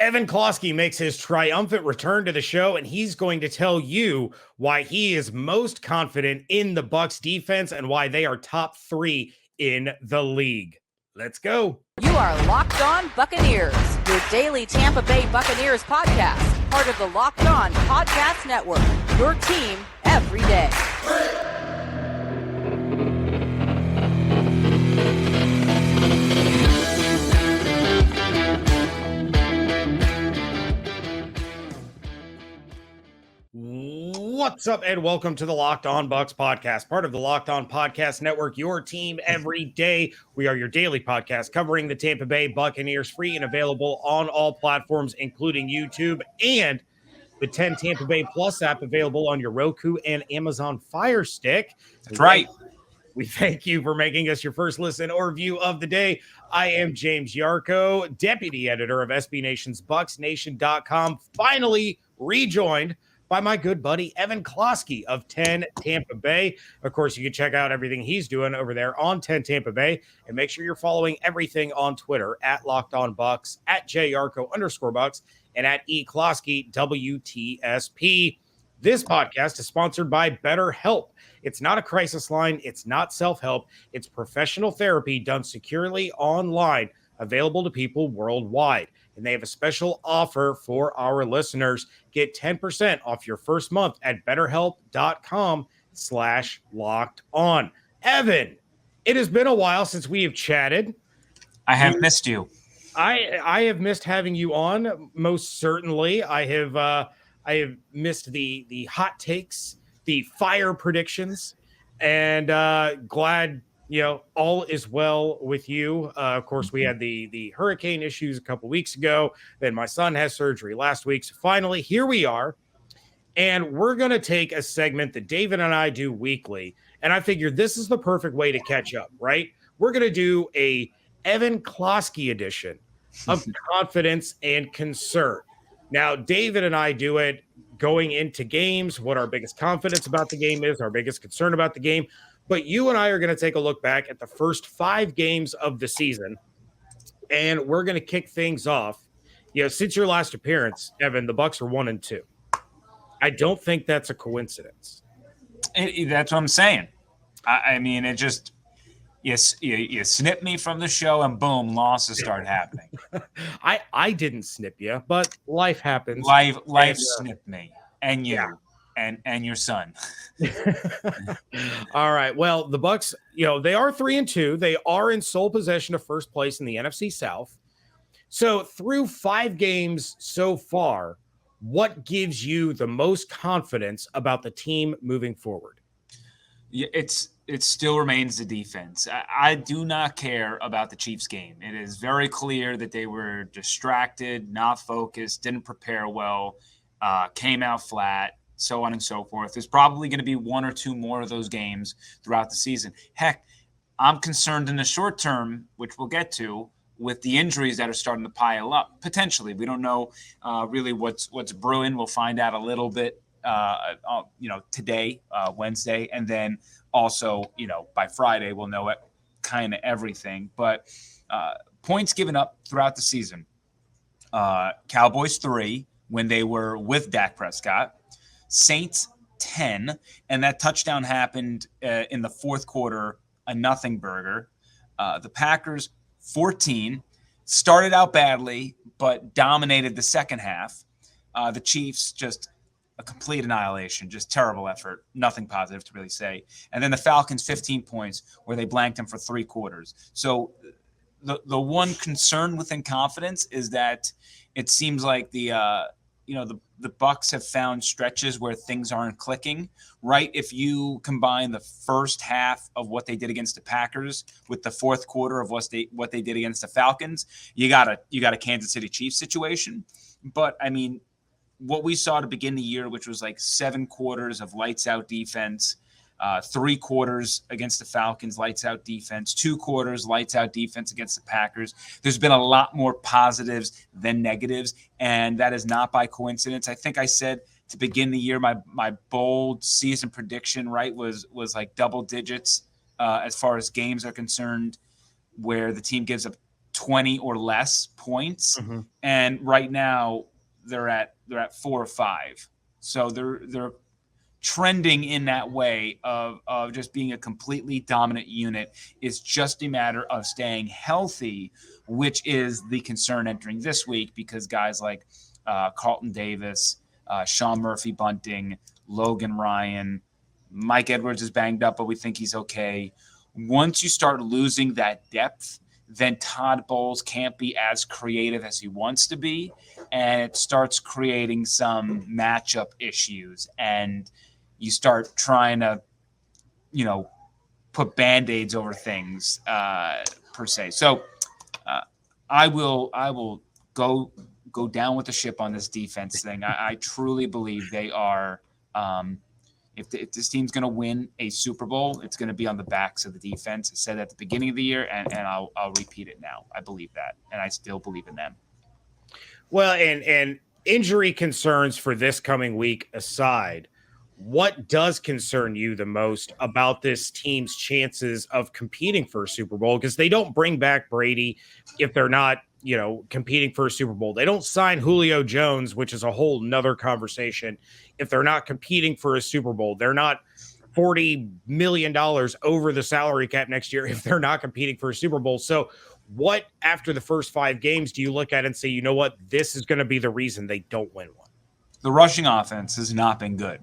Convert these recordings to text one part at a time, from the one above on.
Evan Klosky makes his triumphant return to the show, and he's going to tell you why he is most confident in the Bucs defense and why they are top 3 in the league. Let's go. You are Locked On Buccaneers, your daily Tampa Bay Buccaneers podcast, part of the Locked On Podcast Network, your team every day. What's up, and welcome to the Locked On Bucs Podcast, part of the Locked On Podcast Network, your team every day. We are your daily podcast covering the Tampa Bay Buccaneers, free and available on all platforms, including YouTube, and the 10 Tampa Bay Plus app available on your Roku and Amazon Fire Stick. That's right. We thank you for making us your first listen or view of the day. I am James Yarcho, deputy editor of SB Nation's BucsNation.com, finally rejoined by my good buddy Evan Klosky of 10 Tampa Bay. Of course, you can check out everything he's doing over there on 10 Tampa Bay, and make sure you're following everything on Twitter at Locked On Bucs, at JYarcho_Bucs, and at eKlosky WTSP. This podcast is sponsored by BetterHelp. It's not a crisis line. It's not self-help. It's professional therapy done securely online, available to people worldwide. And they have a special offer for our listeners. Get 10% off your first month at betterhelp.com/lockedon. Evan, it has been a while since we have chatted. I have missed you. I have missed having you on, most certainly. I have missed the hot takes, the fire predictions, and glad all is well with you. Of course, we had the hurricane issues a couple weeks ago. Then my son has surgery last week. So finally, here we are. And we're going to take a segment that David and I do weekly. And I figured this is the perfect way to catch up, right? We're going to do a Evan Klosky edition of confidence and concern. Now, David and I do it going into games, what our biggest confidence about the game is, our biggest concern about the game. But you and I are going to take a look back at the first 5 games of the season, and we're going to kick things off. Since your last appearance, Evan, the Bucs are 1-2. I don't think that's a coincidence. That's what I'm saying. I mean, it just you snip me from the show, and boom, losses start happening. I didn't snip you, but life happens. Life snipped me, and you. Yeah. And your son. All right. Well, the Bucs, they are 3-2. They are in sole possession of first place in the NFC South. So through 5 games so far, what gives you the most confidence about the team moving forward? Yeah, it still remains the defense. I do not care about the Chiefs game. It is very clear that they were distracted, not focused, didn't prepare well, came out flat, so on and so forth. There's probably going to be 1 or 2 more of those games throughout the season. Heck, I'm concerned in the short term, which we'll get to, with the injuries that are starting to pile up. Potentially, we don't know really what's brewing. We'll find out a little bit, today, Wednesday, and then also, by Friday, we'll know kind of everything. But points given up throughout the season: Cowboys 3 when they were with Dak Prescott. Saints 10, and that touchdown happened in the fourth quarter, a nothing burger. The Packers 14, started out badly, but dominated the second half. The Chiefs, just a complete annihilation, just terrible effort, nothing positive to really say. And then the Falcons 15 points, where they blanked them for 3 quarters. So the one concern within confidence is that it seems like the Bucs have found stretches where things aren't clicking, right? If you combine the first half of what they did against the Packers with the fourth quarter of what they did against the Falcons, you got a Kansas City Chiefs situation. But I mean, what we saw to begin the year, which was like 7 quarters of lights out defense, 3 quarters against the Falcons, lights out defense, 2 quarters, lights out defense against the Packers. There's been a lot more positives than negatives, and that is not by coincidence. I think I said to begin the year, my bold season prediction, right, was like double digits as far as games are concerned, where the team gives up 20 or less points. Mm-hmm. And right now they're at 4 or 5. So they're trending in that way of just being a completely dominant unit. Is just a matter of staying healthy, which is the concern entering this week, because guys like Carlton Davis, Sean Murphy-Bunting, Logan Ryan, Mike Edwards is banged up, but we think he's okay. Once you start losing that depth, then Todd Bowles can't be as creative as he wants to be, and it starts creating some matchup issues, and you start trying to, put Band-Aids over things per se. So I will go down with the ship on this defense thing. I truly believe they are. If this team's going to win a Super Bowl, it's going to be on the backs of the defense. I said that at the beginning of the year, and I'll repeat it now. I believe that, and I still believe in them. Well, and injury concerns for this coming week aside, what does concern you the most about this team's chances of competing for a Super Bowl? Because they don't bring back Brady if they're not, competing for a Super Bowl. They don't sign Julio Jones, which is a whole nother conversation, if they're not competing for a Super Bowl. They're not $40 million over the salary cap next year if they're not competing for a Super Bowl. So what, after the first 5 games, do you look at and say, you know what, this is going to be the reason they don't win one? The rushing offense has not been good.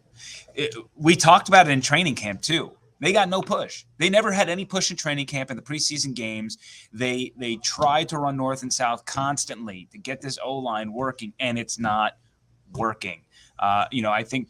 We talked about it in training camp too. They got no push. They never had any push in training camp in the preseason games. They tried to run north and south constantly to get this O-line working, and it's not working. I think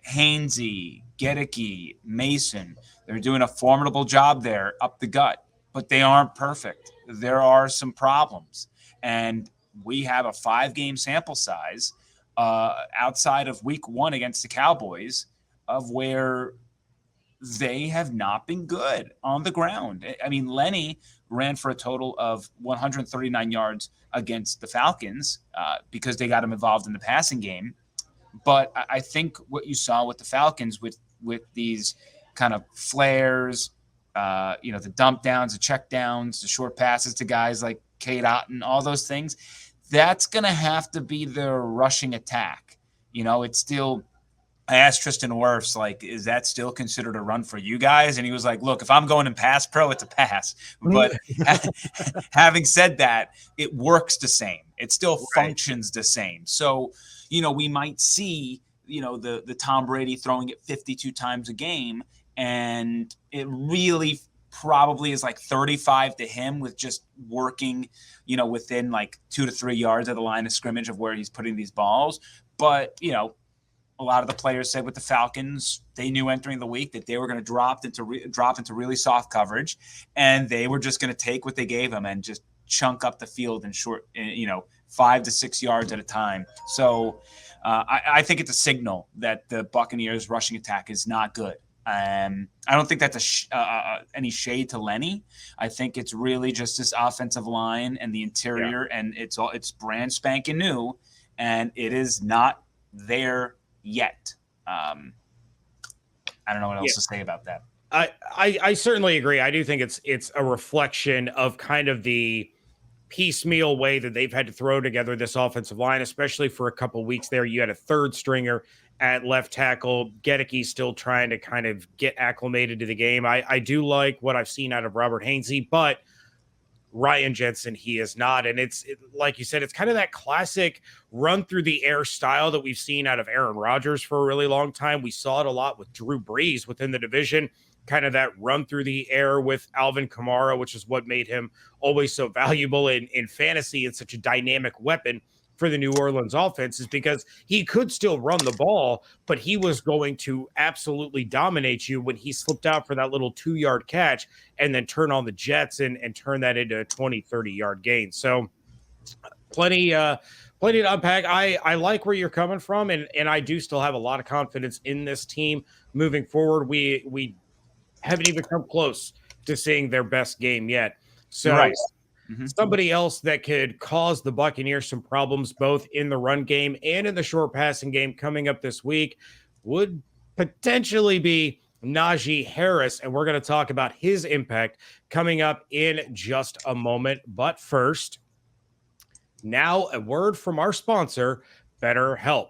Hainsey, Gedeke, Mason, they're doing a formidable job there up the gut, but they aren't perfect. There are some problems, and we have a 5-game sample size outside of week 1 against the Cowboys of where they have not been good on the ground. I mean, Lenny ran for a total of 139 yards against the Falcons because they got him involved in the passing game. But I think what you saw with the Falcons with these kind of flares, the dump downs, the check downs, the short passes to guys like Cade Otton, all those things, that's going to have to be their rushing attack. It's still – I asked Tristan Wirfs, is that still considered a run for you guys? And he was like, look, if I'm going in pass pro, it's a pass. But having said that, it works the same. It still functions the same. So, we might see, the Tom Brady throwing it 52 times a game, and it really probably is 35 to him with just working, within 2 to 3 yards of the line of scrimmage of where he's putting these balls. But, a lot of the players said with the Falcons, they knew entering the week that they were going to drop into really soft coverage, and they were just going to take what they gave them and just chunk up the field in short, 5 to 6 yards at a time. So I think it's a signal that the Buccaneers rushing attack is not good. I don't think that's any shade to Lenny. I think it's really just this offensive line and the interior, and it's brand spanking new, and it is not there yet. I don't know what else to say about that. I certainly agree. I do think it's a reflection of kind of the piecemeal way that they've had to throw together this offensive line, especially for a couple of weeks there. You had a third stringer at left tackle. Gedeke still trying to kind of get acclimated to the game. I do like what I've seen out of Robert Hainsey, but Ryan Jensen, he is not. And it's like you said, it's kind of that classic run through the air style that we've seen out of Aaron Rodgers for a really long time. We saw it a lot with Drew Brees within the division, kind of that run through the air with Alvin Kamara, which is what made him always so valuable in fantasy and such a dynamic weapon for the New Orleans offense, is because he could still run the ball, but he was going to absolutely dominate you when he slipped out for that little 2-yard catch and then turn on the jets and turn that into a 20, 30-yard gain. So plenty to unpack. I like where you're coming from, and I do still have a lot of confidence in this team moving forward. We haven't even come close to seeing their best game yet. So right. Somebody else that could cause the Buccaneers some problems both in the run game and in the short passing game coming up this week would potentially be Naji Harris, and we're going to talk about his impact coming up in just a moment. But first, now a word from our sponsor, BetterHelp.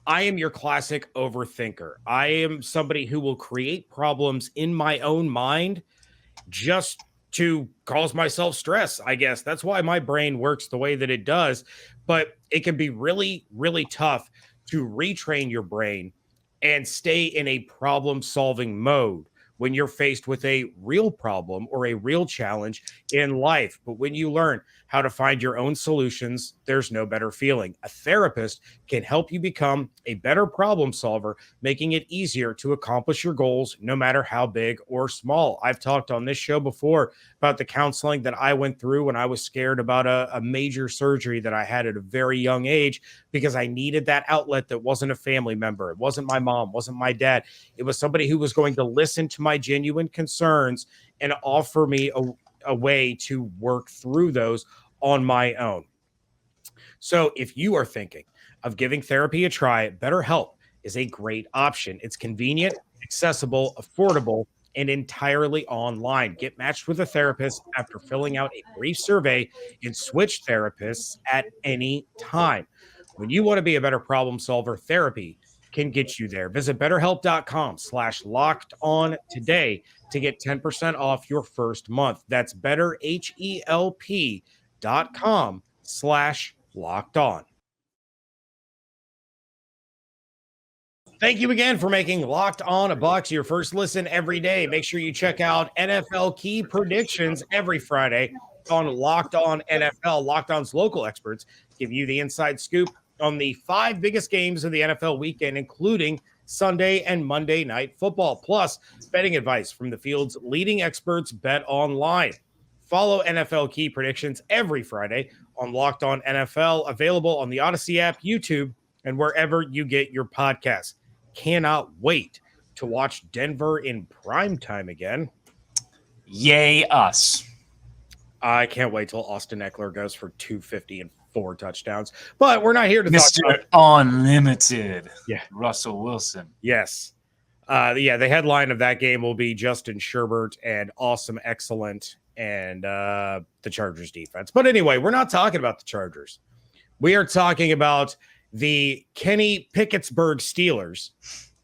I am your classic overthinker. I am somebody who will create problems in my own mind just to cause myself stress, I guess. That's why my brain works the way that it does. But it can be really, really tough to retrain your brain and stay in a problem-solving mode when you're faced with a real problem or a real challenge in life. But when you learn how to find your own solutions, there's no better feeling. A therapist can help you become a better problem solver, making it easier to accomplish your goals, no matter how big or small. I've talked on this show before about the counseling that I went through when I was scared about a major surgery that I had at a very young age, because I needed that outlet that wasn't a family member. It wasn't my mom, wasn't my dad. It was somebody who was going to listen to my genuine concerns and offer me a way to work through those on my own. So if you are thinking of giving therapy a try, BetterHelp is a great option. It's convenient, accessible, affordable, and entirely online. Get matched with a therapist after filling out a brief survey and switch therapists at any time. When you want to be a better problem solver, therapy can get you there. Visit betterhelp.com/lockedon today to get 10% off your first month. That's betterhelp.com/lockedon. Thank you again for making Locked On Bucs your first listen every day. Make sure you check out NFL Key Predictions every Friday on Locked On NFL. Locked On's local experts give you the inside scoop on the 5 biggest games of the NFL weekend, including Sunday and Monday Night Football, plus betting advice from the field's leading experts, Bet Online. Follow NFL Key Predictions every Friday on Locked On NFL, available on the Odyssey app, YouTube, and wherever you get your podcasts. Cannot wait to watch Denver in primetime again. Yay, us. I can't wait till Austin Eckler goes for 250 and 4 touchdowns. But we're not here to Mr. talk about Unlimited. Yeah. Russell Wilson. Yes. The headline of that game will be Justin Sherbert and Awesome Excellent and the Chargers defense. But anyway, we're not talking about the Chargers. We are talking about the Kenny Pickettsburgh Steelers.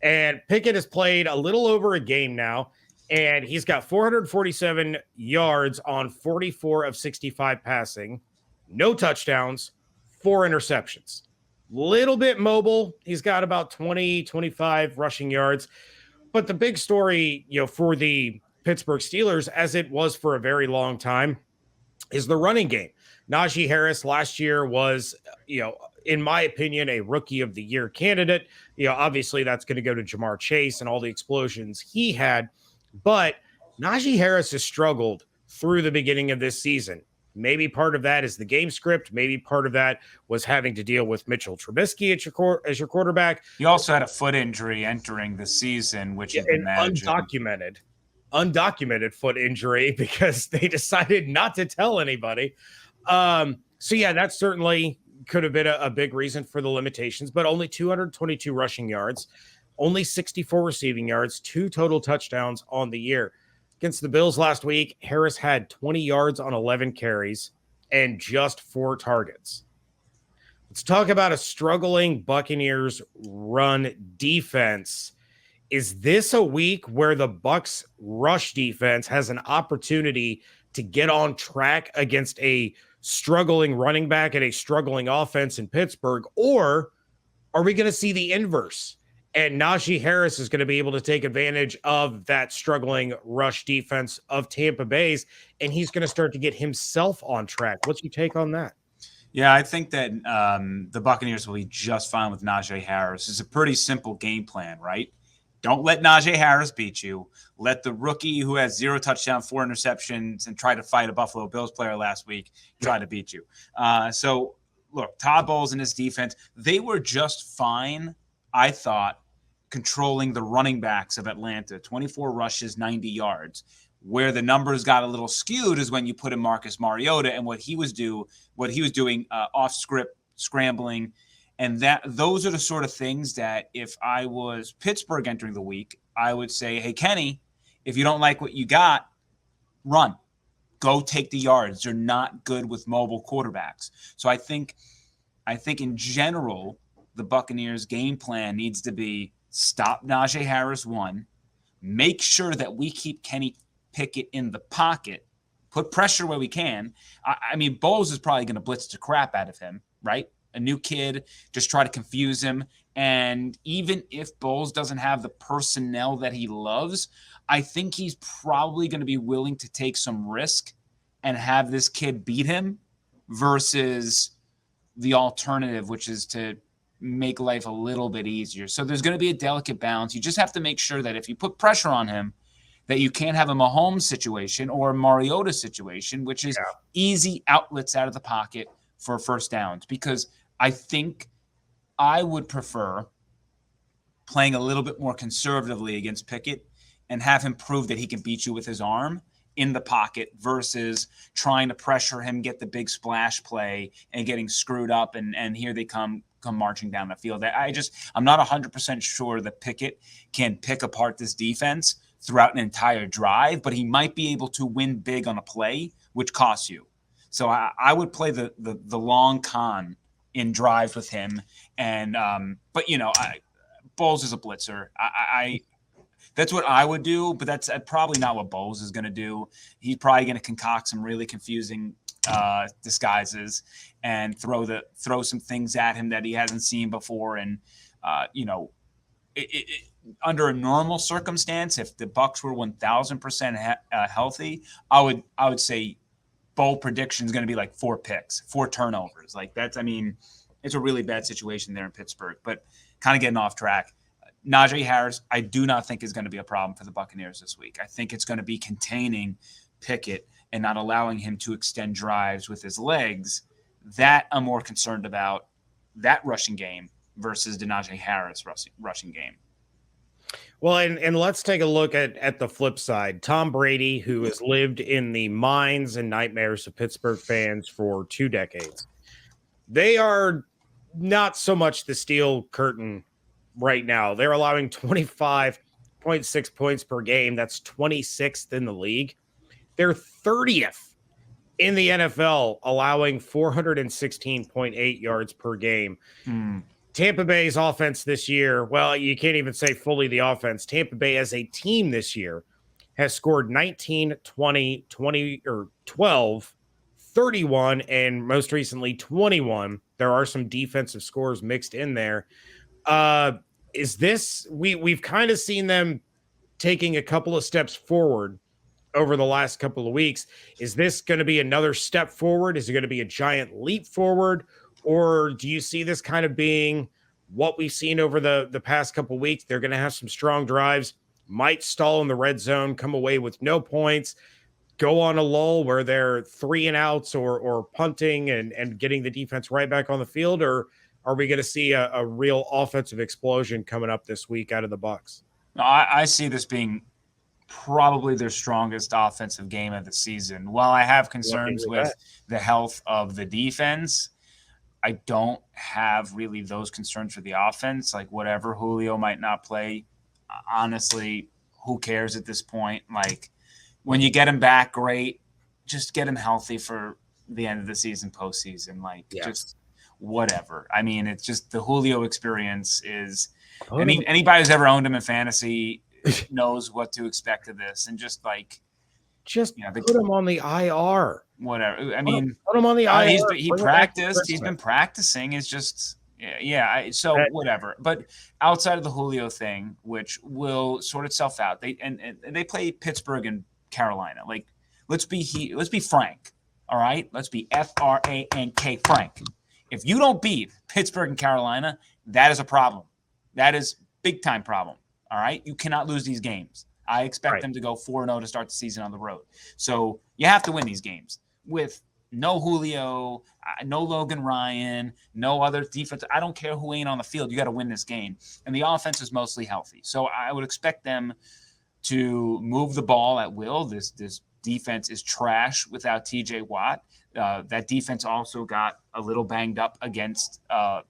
And Pickett has played a little over a game now, and he's got 447 yards on 44 of 65 passing, no touchdowns, 4 interceptions. Little bit mobile. He's got about 20, 25 rushing yards. But the big story, for the Pittsburgh Steelers, as it was for a very long time, is the running game. Najee Harris last year was, in my opinion, a rookie of the year candidate. Obviously that's going to go to Jamar Chase and all the explosions he had. But Najee Harris has struggled through the beginning of this season. Maybe part of that is the game script. Maybe part of that was having to deal with Mitchell Trubisky as your quarterback. He also had a foot injury entering the season, which you can imagine. Undocumented foot injury because they decided not to tell anybody. That certainly could have been a big reason for the limitations, but only 222 rushing yards, only 64 receiving yards, 2 total touchdowns on the year. Against the Bills last week, Harris had 20 yards on 11 carries and just 4 targets. Let's talk about a struggling Buccaneers run defense. Is this a week where the Bucs rush defense has an opportunity to get on track against a struggling running back and a struggling offense in Pittsburgh? Or are we going to see the inverse? And Najee Harris is going to be able to take advantage of that struggling rush defense of Tampa Bay's, and he's going to start to get himself on track. What's your take on that? Yeah, I think that the Buccaneers will be just fine with Najee Harris. It's a pretty simple game plan, right? Don't let Najee Harris beat you. Let the rookie who has 0 touchdowns, 4 interceptions, and try to fight a Buffalo Bills player last week try to beat you. So, look, Todd Bowles and his defense, they were just fine, I thought, controlling the running backs of Atlanta. 24 rushes, 90 yards. Where the numbers got a little skewed is when you put in Marcus Mariota and what he was doing off script, scrambling. And those are the sort of things that if I was Pittsburgh entering the week, I would say, hey, Kenny, if you don't like what you got, run. Go take the yards. You're not good with mobile quarterbacks. So I think in general, the Buccaneers game plan needs to be stop Najee Harris, one, make sure that we keep Kenny Pickett in the pocket, put pressure where we can. I mean, Bowles is probably going to blitz the crap out of him, right? A new kid, just try to confuse him. And even if Bowles doesn't have the personnel that he loves, I think he's probably going to be willing to take some risk and have this kid beat him versus the alternative, which is to make life a little bit easier. So there's going to be a delicate balance. You just have to make sure that if you put pressure on him, that you can't have a Mahomes situation or a Mariota situation, which is easy outlets out of the pocket for first downs. Because I think I would prefer playing a little bit more conservatively against Pickett and have him prove that he can beat you with his arm in the pocket versus trying to pressure him, get the big splash play and getting screwed up. And here they come marching down the field. I'm not 100% sure that Pickett can pick apart this defense throughout an entire drive, but he might be able to win big on a play, which costs you. So I would play the long con in drives with him. And, but Bowles is a blitzer. That's what I would do, but that's probably not what Bowles is going to do. He's probably going to concoct some really confusing disguises and throw some things at him that he hasn't seen before. And, under a normal circumstance, if the Bucs were 1,000% healthy, I would say bold prediction is going to be like 4 picks, 4 turnovers. Like it's a really bad situation there in Pittsburgh, but kind of getting off track. Najee Harris, I do not think is going to be a problem for the Buccaneers this week. I think it's going to be containing Pickett and not allowing him to extend drives with his legs. That I'm more concerned about, that rushing game versus the Najee Harris rushing game. Well, and let's take a look at the flip side. Tom Brady, who has lived in the minds and nightmares of Pittsburgh fans for 2 decades. They are not so much the steel curtain right now. They're allowing 25.6 points per game. That's 26th in the league. They're 30th in the NFL, allowing 416.8 yards per game. Tampa Bay's offense this year, well, you can't even say fully the offense. Tampa Bay as a team this year has scored 19, 20, 20, or 12, 31, and most recently 21. There are some defensive scores mixed in there. Is this, we've kind of seen them taking a couple of steps forward over the last couple of weeks. Is this going to be another step forward? Is it going to be a giant leap forward? Or do you see this kind of being what we've seen over the past couple of weeks? They're going to have some strong drives, might stall in the red zone, come away with no points, go on a lull where they're 3 and outs or punting and getting the defense right back on the field? Or are we going to see a real offensive explosion coming up this week out of the Bucs? No, I see this being probably their strongest offensive game of the season. While I have concerns with the health of the defense, I don't have really those concerns for the offense. Like whatever, Julio might not play. Honestly, who cares at this point? Like when you get him back, great. Just get him healthy for the end of the season, postseason. Just whatever. It's just the Julio experience is. Anybody who's ever owned him in fantasy knows what to expect of this, and just put him on the IR. Whatever. Put him on the IR. He practiced. He's been practicing. It's just whatever. But outside of the Julio thing, which will sort itself out, they play Pittsburgh and Carolina. Like, let's be frank. All right, let's be FRANK frank. If you don't beat Pittsburgh and Carolina, that is a problem. That is big time problem. All right, you cannot lose these games. I expect them to go 4-0 to start the season on the road. So you have to win these games with no Julio, no Logan Ryan, no other defense. I don't care who ain't on the field. You got to win this game. And the offense is mostly healthy. So I would expect them to move the ball at will. This defense is trash without TJ Watt. That defense also got a little banged up against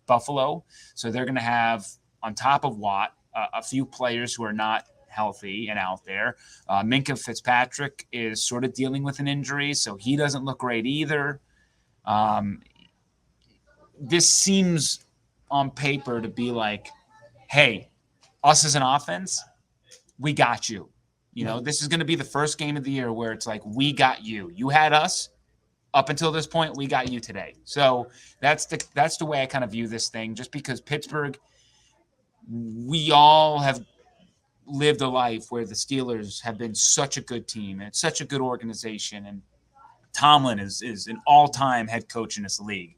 Buffalo. So they're going to have, on top of Watt, a few players who are not healthy and out there. Minkah Fitzpatrick is sort of dealing with an injury, so he doesn't look great either. This seems on paper to be like, hey, us as an offense, we got you. You know, this is going to be the first game of the year where it's like, we got you. You had us up until this point. We got you today. So that's the way I kind of view this thing, just because Pittsburgh, we all have lived a life where the Steelers have been such a good team and such a good organization. And Tomlin is an all-time head coach in this league.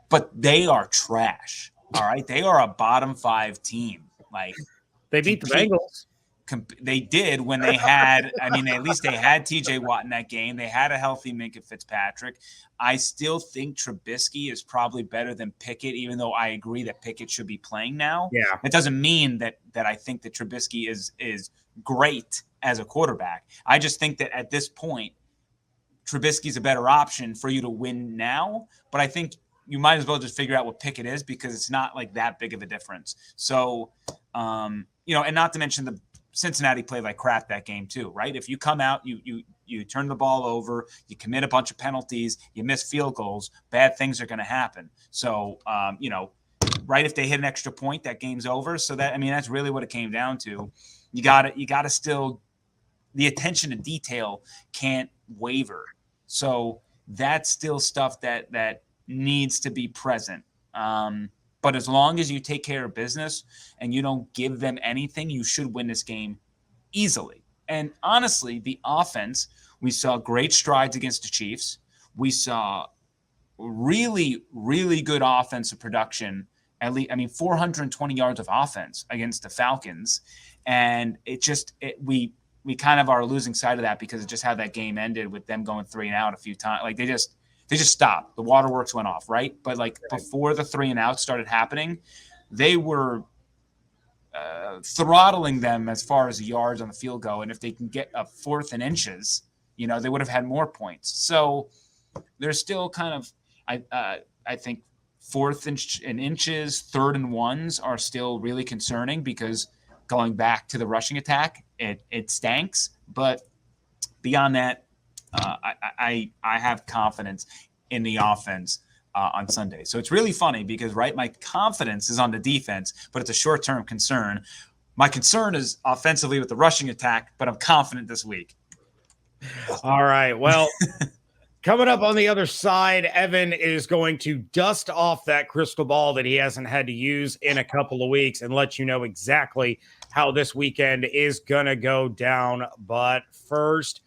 But they are trash. All right. They are a bottom 5 team. Like, they beat the Bengals. They did when they had, at least they had TJ Watt in that game. They had a healthy Minkah Fitzpatrick. I still think Trubisky is probably better than Pickett, even though I agree that Pickett should be playing now. Yeah. It doesn't mean that I think that Trubisky is great as a quarterback. I just think that at this point, Trubisky's a better option for you to win now. But I think you might as well just figure out what Pickett is, because it's not like that big of a difference. So, and not to mention the Cincinnati played like crap that game too, right? If you come out, you turn the ball over, you commit a bunch of penalties, you miss field goals, bad things are going to happen. So, right, if they hit an extra point, that game's over. So that's really what it came down to. You got to still, the attention to detail can't waver. So that's still stuff that needs to be present. But as long as you take care of business and you don't give them anything, you should win this game easily. And honestly, the offense, we saw great strides against the Chiefs. We saw really, really good offensive production. At least, 420 yards of offense against the Falcons. And we kind of are losing sight of that because of just how that game ended with them going 3 and out a few times. Like, they just stopped. The waterworks went off, right? But before the 3 and out started happening, they were throttling them as far as the yards on the field go. And if they can get a 4th and inches, they would have had more points. So there's still kind of, I think 4th and inches, 3rd and 1s are still really concerning, because going back to the rushing attack, it stanks. But beyond that, I have confidence in the offense on Sunday. So it's really funny because, right, my confidence is on the defense, but it's a short-term concern. My concern is offensively with the rushing attack, but I'm confident this week. All right. Well, coming up on the other side, Evan is going to dust off that crystal ball that he hasn't had to use in a couple of weeks and let you know exactly how this weekend is going to go down. But first,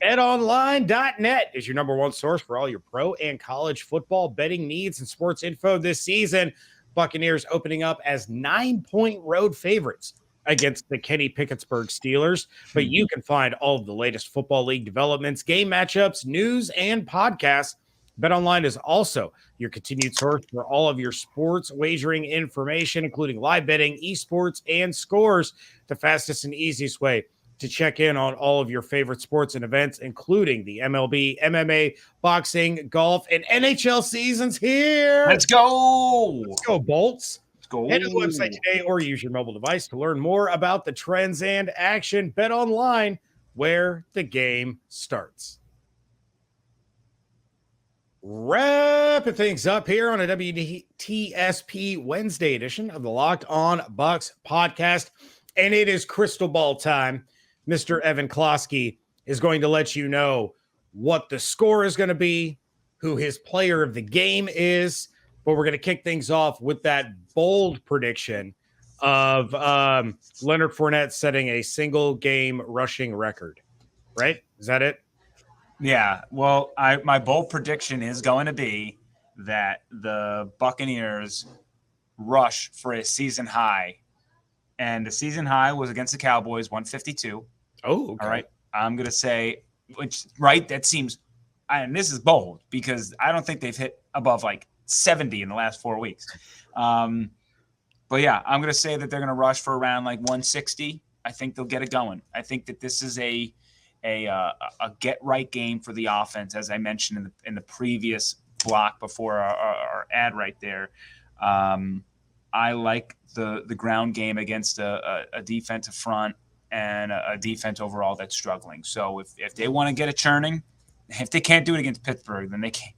BetOnline.net is your number one source for all your pro and college football betting needs and sports info this season. Buccaneers opening up as 9-point road favorites against the Kenny Pickettsburgh Steelers. But you can find all of the latest football league developments, game matchups, news, and podcasts. BetOnline is also your continued source for all of your sports wagering information, including live betting, esports, and scores. The fastest and easiest way to check in on all of your favorite sports and events, including the MLB, MMA, boxing, golf, and NHL seasons here. Let's go. Let's go, Bolts. Let's go. Head to the website today or use your mobile device to learn more about the trends and action. Bet online, where the game starts. Wrapping things up here on a WTSP Wednesday edition of the Locked On Bucs podcast. And it is crystal ball time. Mr. Evan Klosky is going to let you know what the score is going to be, who his player of the game is. But we're going to kick things off with that bold prediction of Leonard Fournette setting a single game rushing record. Right? Is that it? Yeah. Well, my bold prediction is going to be that the Buccaneers rush for a season high. And the season high was against the Cowboys, 152. Oh, okay. All right. I'm going to say, that seems, and this is bold because I don't think they've hit above 70 in the last 4 weeks. But yeah, I'm going to say that they're going to rush for around 160. I think they'll get it going. I think that this is a get right game for the offense, as I mentioned in the previous block before our ad right there. I like the ground game against a defensive front and a defense overall that's struggling. So if they want to get it churning, if they can't do it against Pittsburgh, then they can't.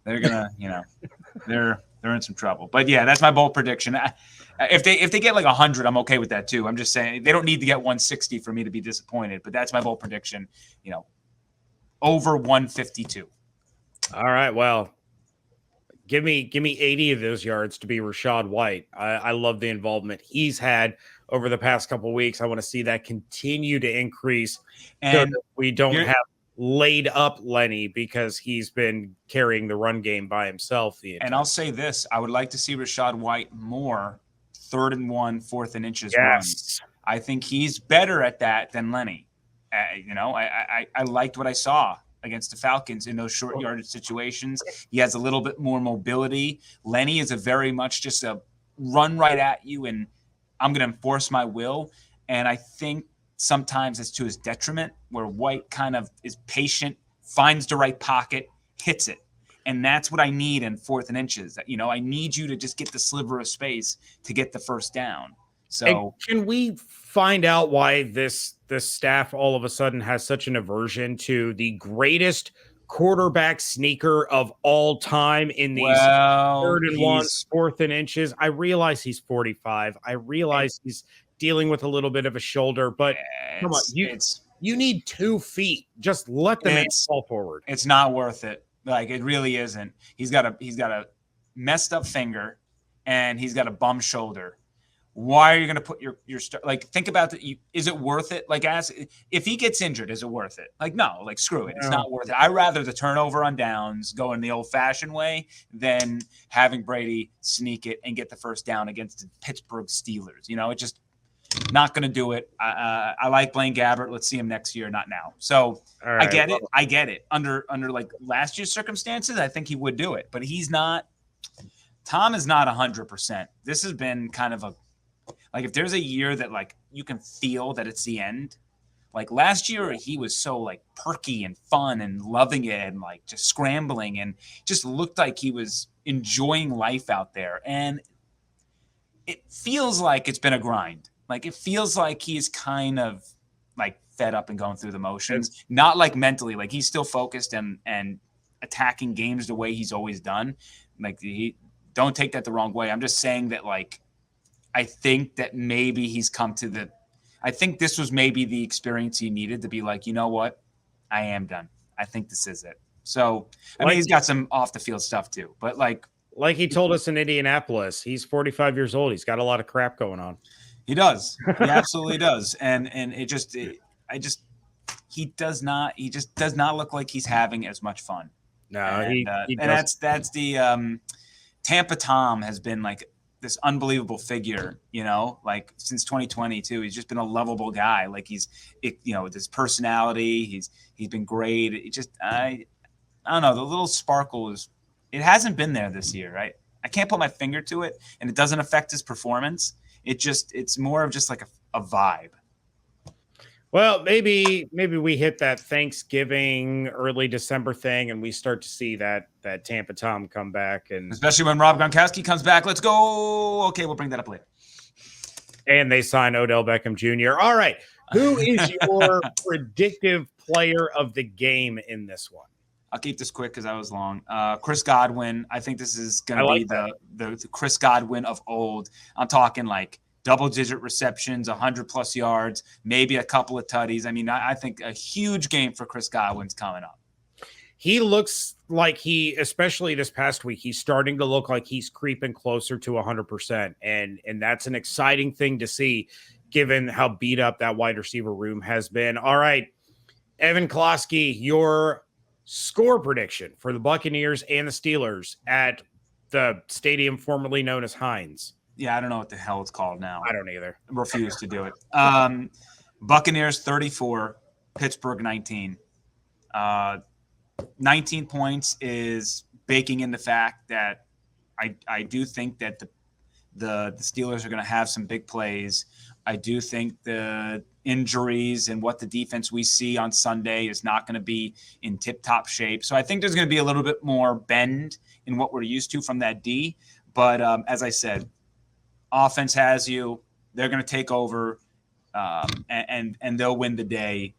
They're gonna, they're in some trouble. But yeah, that's my bold prediction. If they get like 100, I'm okay with that too. I'm just saying they don't need to get 160 for me to be disappointed. But that's my bold prediction. Over 152. All right. Well, give me 80 of those yards to be Rachaad White. I love the involvement he's had over the past couple of weeks. I want to see that continue to increase, and so that we don't have laid up Lenny because he's been carrying the run game by himself. And I'll say this: I would like to see Rachaad White more 3rd and 1, 4th and inches runs. I think he's better at that than Lenny. I liked what I saw against the Falcons in those short yardage situations. He has a little bit more mobility. Lenny is a very much just a run right at you, and I'm going to enforce my will. And I think sometimes it's to his detriment, where White kind of is patient, finds the right pocket, hits it. And that's what I need in 4th and inches. I need you to just get the sliver of space to get the first down. So and can we find out why this staff all of a sudden has such an aversion to the greatest quarterback sneaker of all time in these 3rd and 1, 4th and inches? I realize he's 45. I realize he's dealing with a little bit of a shoulder, but come on, you need 2 feet. Just let the man fall forward. It's not worth it. Like, it really isn't. He's got a messed up finger, and he's got a bum shoulder. Why are you going to put your think about it? Is it worth it? Like, if he gets injured, is it worth it? Like, no, like, screw it. It's not worth it. I'd rather the turnover on downs go in the old fashioned way than having Brady sneak it and get the first down against the Pittsburgh Steelers. It's just not going to do it. I like Blaine Gabbert. Let's see him next year, not now. So right, I get it. Under like last year's circumstances, I think he would do it, but he's not. Tom is not 100%. This has been kind of like, if there's a year that like you can feel that it's the end, like last year he was so like perky and fun and loving it and like just scrambling and just looked like he was enjoying life out there. And it feels like it's been a grind. Like, it feels like he's kind of like fed up and going through the motions, not like mentally, like he's still focused and attacking games the way he's always done. Like, don't take that the wrong way. I'm just saying that, like, I think that maybe he's come to I think this was maybe the experience he needed to be like, you know what? I am done. I think this is it. So, I mean, he's got some off the field stuff too, but like he told us in Indianapolis, he's 45 years old. He's got a lot of crap going on. He does. He absolutely does. And he just does not look like he's having as much fun. No, and that's the Tampa Tom has been like this unbelievable figure, like since 2022. He's just been a lovable guy. Like, with his personality, he's been great. It just, I don't know, the little sparkle it hasn't been there this year, right? I can't put my finger to it, and it doesn't affect his performance. It's more of just like a vibe. Well, maybe we hit that Thanksgiving, early December thing, and we start to see that Tampa Tom come back, and especially when Rob Gronkowski comes back. Let's go. Okay, we'll bring that up later. And they sign Odell Beckham Jr. All right, who is your predictive player of the game in this one? I'll keep this quick because I was long. Chris Godwin. I think this is going to be the Chris Godwin of old. I'm talking like double-digit receptions, 100-plus yards, maybe a couple of tutties. I mean, I think a huge game for Chris Godwin's coming up. He looks like especially this past week, he's starting to look like he's creeping closer to 100%. And that's an exciting thing to see, given how beat up that wide receiver room has been. All right, Evan Klosky, your score prediction for the Buccaneers and the Steelers at the stadium formerly known as Heinz. Yeah, I don't know what the hell it's called now. I don't either. I refuse to do it. Buccaneers 34, Pittsburgh 19. 19 points is baking in the fact that I do think that the Steelers are going to have some big plays. I do think the injuries and what the defense we see on Sunday is not going to be in tip-top shape. So I think there's going to be a little bit more bend in what we're used to from that D. But as I said, offense has you. They're going to take over. and they'll win the day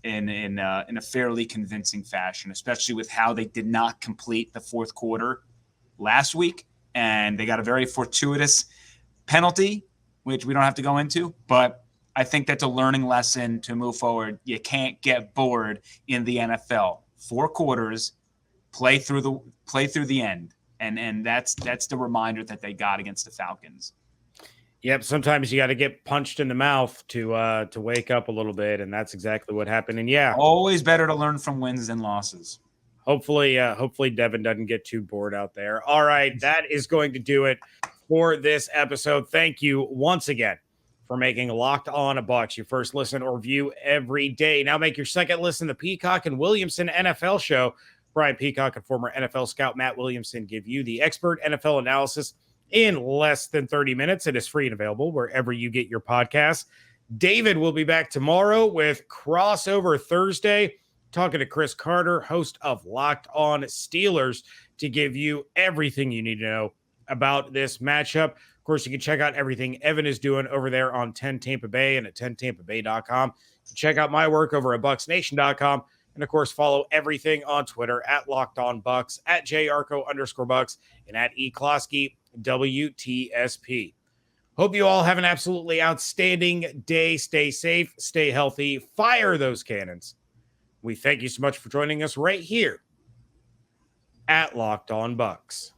in a fairly convincing fashion, especially with how they did not complete the fourth quarter last week, and they got a very fortuitous penalty, which we don't have to go into, but I think that's a learning lesson to move forward. You can't get bored in the NFL. 4 quarters, play through the end, and that's the reminder that they got against the Falcons. Yep, sometimes you got to get punched in the mouth to wake up a little bit, and that's exactly what happened. And yeah, always better to learn from wins than losses. Hopefully Devin doesn't get too bored out there. All right, that is going to do it for this episode. Thank you once again for making Locked On Bucs your first listen or view every day. Now make your second listen the Peacock and Williamson NFL show. Brian Peacock and former NFL scout Matt Williamson give you the expert NFL analysis in less than 30 minutes. It is free and available wherever you get your podcasts. David will be back tomorrow with Crossover Thursday, talking to Chris Carter, host of Locked On Steelers, to give you everything you need to know about this matchup. Of course, you can check out everything Evan is doing over there on 10 Tampa Bay and at 10tampabay.com. Check out my work over at bucksnation.com. And, of course, follow everything on Twitter at Locked On Bucs, at JYarcho_Bucs, and at eCloskey WTSP. Hope you all have an absolutely outstanding day. Stay safe, stay healthy, fire those cannons. We thank you so much for joining us right here at Locked On Bucs.